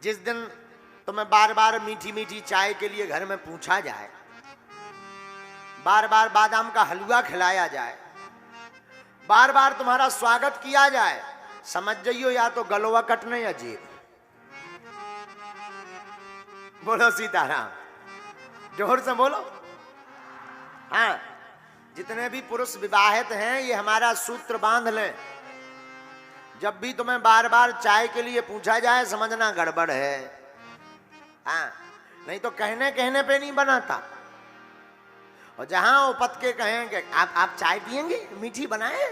जिस दिन तुम्हें बार बार मीठी मीठी चाय के लिए घर में पूछा जाए, बार बार बादाम का हलवा खिलाया जाए, बार बार तुम्हारा स्वागत किया जाए, समझ जाइयो या तो गलवा कटने या जेब। बोलो सीताराम, जोर से बोलो। हाँ, जितने भी पुरुष विवाहित हैं ये हमारा सूत्र बांध लें। जब भी तुम्हें बार बार चाय के लिए पूछा जाए समझना गड़बड़ है। हाँ, नहीं तो कहने कहने पे नहीं बनाता। और जहां उपत के कहेंगे आप चाय पियेंगे, मीठी बनाए,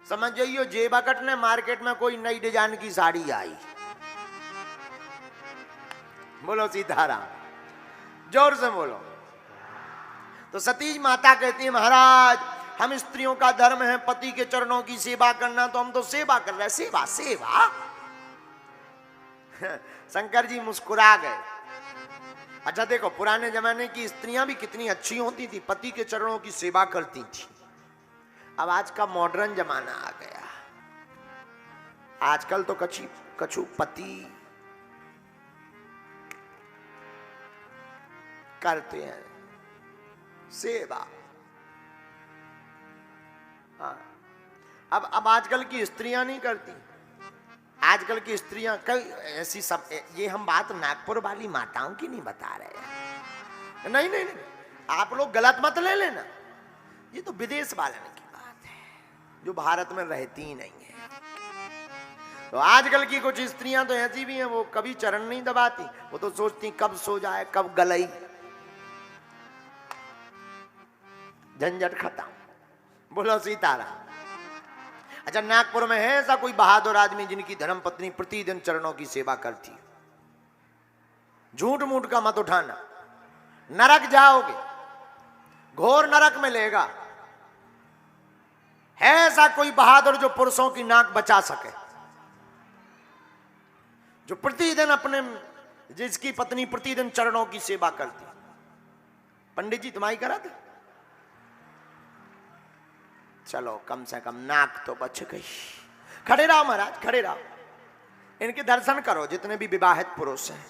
समझ जाइयो जेबा कटने मार्केट में कोई नई डिजाइन की साड़ी आई। बोलो सीताराम, जोर से बोलो। तो सती माता कहती है महाराज हम स्त्रियों का धर्म है पति के चरणों की सेवा करना, तो हम तो सेवा कर रहे हैं। सेवा सेवा शंकर जी मुस्कुरा गए। अच्छा देखो, पुराने जमाने की स्त्रियां भी कितनी अच्छी होती थी, पति के चरणों की सेवा करती थी। अब आज का मॉडर्न जमाना आ गया, आजकल तो कछु पति करते हैं सेवा। हाँ, अब आजकल की स्त्रियां नहीं करती। आजकल की स्त्रियां कई ऐसी सब, ये हम बात नागपुर वाली माताओं की नहीं बता रहे हैं। नहीं नहीं नहीं, आप लोग गलत मत ले लेना, ये तो विदेश वालों की बात है जो भारत में रहती ही नहीं है। तो आजकल की कुछ स्त्रियां तो ऐसी भी हैं, वो कभी चरण नहीं दबाती, वो तो सोचती कब सो जाए कब गलई, झंझट खत्म। बोलो सीताराम। अच्छा, नागपुर में है ऐसा कोई बहादुर आदमी जिनकी धर्म पत्नी प्रतिदिन चरणों की सेवा करती? झूठ मूठ का मत उठाना, नरक जाओगे, घोर नरक में लेगा। है ऐसा कोई बहादुर जो पुरुषों की नाक बचा सके, जो प्रतिदिन अपने, जिसकी पत्नी प्रतिदिन चरणों की सेवा करती? पंडित जी तुम्हारी करा थे? चलो कम से कम नाक तो बच गई। खड़े रहो महाराज, खड़े रहो, इनके दर्शन करो। जितने भी विवाहित पुरुष हैं,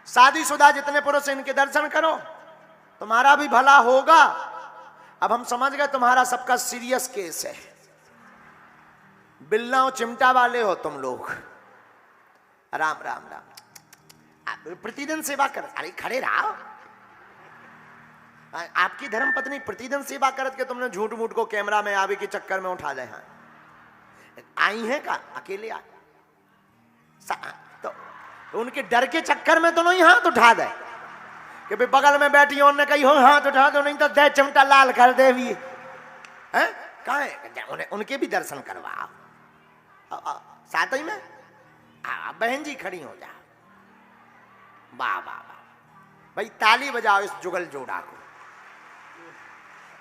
शादीशुदा जितने पुरुष हैं, इनके दर्शन करो, तुम्हारा भी भला होगा। अब हम समझ गए तुम्हारा सबका सीरियस केस है, बिल्ला और चिमटा वाले हो तुम लोग। राम राम राम। प्रतिदिन सेवा कर, अरे खड़े रहो। आपकी धर्म पत्नी प्रतिदिन सेवा करत के तुमने झूठ मूठ को कैमरा में आवे के चक्कर में उठा दे। हाँ, आई है का अकेले आ तो उनके डर के चक्कर में तो नहीं हाथ उठा दे कि भाई बगल में बैठी उन्होंने कही हो हाथ उठा दो, नहीं तो दे चिमटा लाल कर दे भी है। कहाँ है? उनके भी दर्शन करवाओ साथ ही में। बहन जी खड़ी हो जा, वाह वाह वाह भाई, ताली बजाओ इस जुगल जोड़ा को।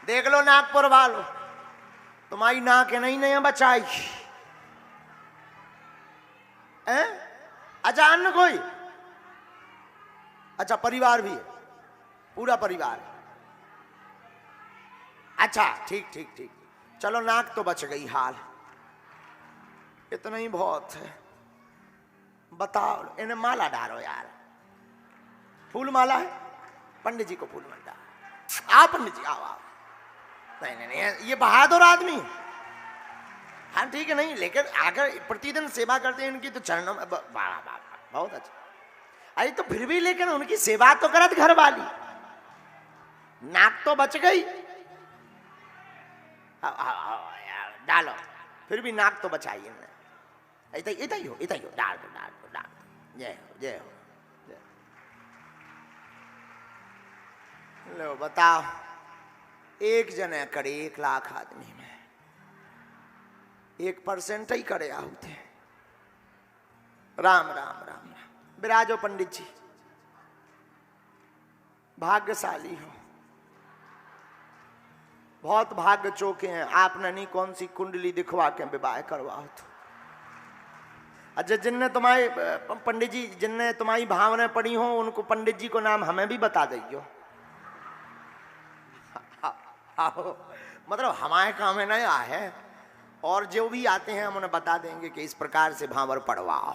देख लो नागपुर वालों, तुम्हारी नाक नहीं नहीं बचाई। अच्छा अन्य कोई? अच्छा परिवार भी है, पूरा परिवार। अच्छा ठीक ठीक ठीक, चलो नाक तो बच गई, हाल इतना ही बहुत है। बताओ, इन्हें माला डालो यार, फूल माला है, पंडित जी को फूल माला। आओ पंडित जी, आओ आओ। नहीं नहीं नहीं, ये बहादुर आदमी। हाँ ठीक है, नहीं लेकिन अगर प्रतिदिन सेवा करते हैं इनकी तो चरणों में बहुत अच्छा। अरे तो फिर भी लेकिन उनकी सेवा तो करत घर वाली, नाक तो बच गई। डालो, फिर भी नाक तो बचाइए। इतना ही हो, डाल दो डाल दो डाल दो। जय हो जय हो। लो बताओ, एक जने करे 1 लाख आदमी में 1% ही करे आहुति। राम राम राम राम। विराजो पंडित जी, भाग्यशाली हो, बहुत भाग्य चौके हैं। आपने नहीं कौन सी कुंडली दिखवा के विवाह करवाओ तो। अच्छा, जिनने तुम्हारी पंडित जी, जिनने तुम्हारी भावनाएं पड़ी हो उनको पंडित जी को नाम हमें भी बता दइयो। मतलब हमारे काम में नहीं आए, और जो भी आते हैं हम उन्हें बता देंगे कि इस प्रकार से भावर पढ़वाओ।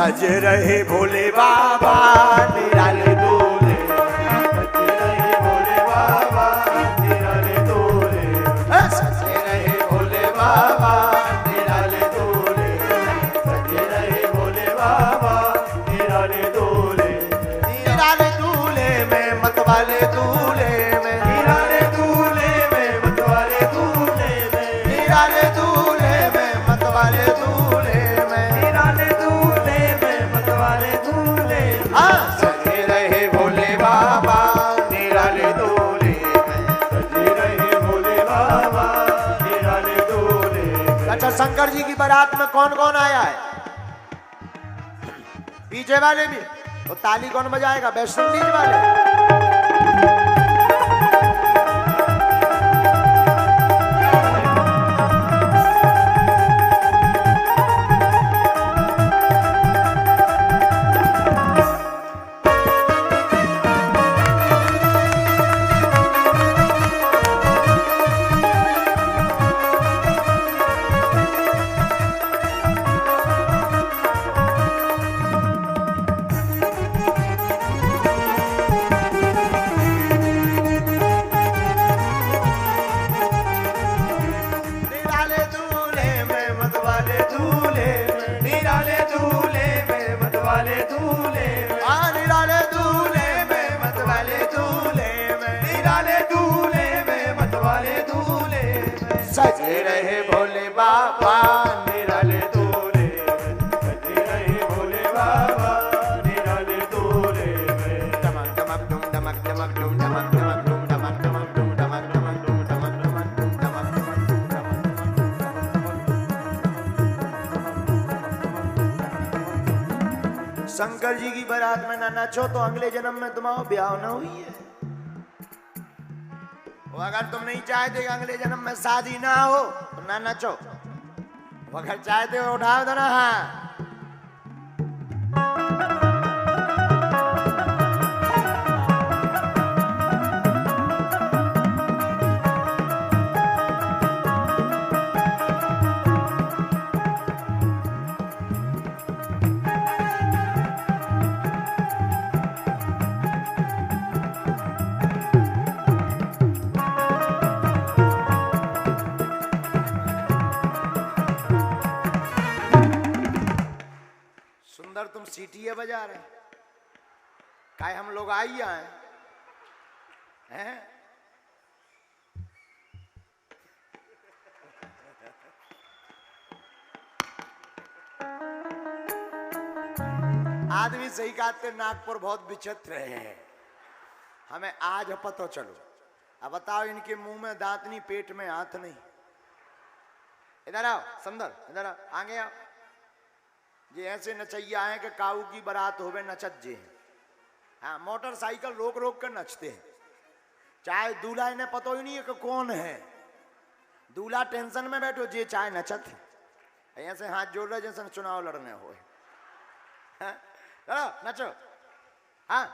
सज रहे भोले बाबा निराले दूल्हे, सज रहे भोले बाबा निराले दूल्हे, सज रहे भोले बाबा निराले दूल्हे, सज रहे भोले बाबा निराले दूल्हे, निराले दूल्हे में मतवाले दूल्हे में, निराले दूल्हे में मतवाले दूल्हे में, निराले दूल्हे में मतवाले दूल्हे में, निराले दूल्हे में मतवाले दूल्हे, सजे रहे भोले बाबा निराले दूल्हे में, सजे रहे भोले बाबा निराले दूल्हे में। अच्छा, शंकर जी की बारात में कौन कौन आया है? पीछे वाले भी तो ताली कौन बजाएगा? वैष्णो देवी वाले। सजे रहे भोले बाबा निराले दूल्हे, सजे रहे भोले बाबा निराले दूल्हे में। डमक डमक डुम डमक डमक डुम डमक डमक डुम डमक डमक डुम डमक डमक डुम डमक डमक डुम डमक डमक डुम डमक। शंकर जी की बारात में ना नाचो तो अगले जन्म में तुम्हारा ब्याह ना हुई है। अगर तुम नहीं चाहते अगले जन्म में शादी ना हो तो ना नचो, अगर चाहते हो उठाओ दो ना हाँ। तुम सीटियां बजा रहे काय? हम लोग आई आए हैं? आदमी सही कहते नागपुर बहुत विचित्र है। हमें आज पता चलो। अब बताओ, इनके मुंह में दांत नहीं, पेट में हाथ नहीं। इधर आओ सुंदर, इधर आओ, आगे आओ। ये ऐसे नचैया है कि काऊ की बारात होवे नचत जे। हाँ, मोटरसाइकिल रोक रोक कर नचते हैं। चाहे दूल्हा इन्हें पता ही नहीं है कि कौन है। दूल्हा टेंशन में बैठो, जे चाहे नचत है। ऐसे हाथ जोड़ रहे जैसे चुनाव लड़ने हो। हाँ, चलो नचो। हाँ।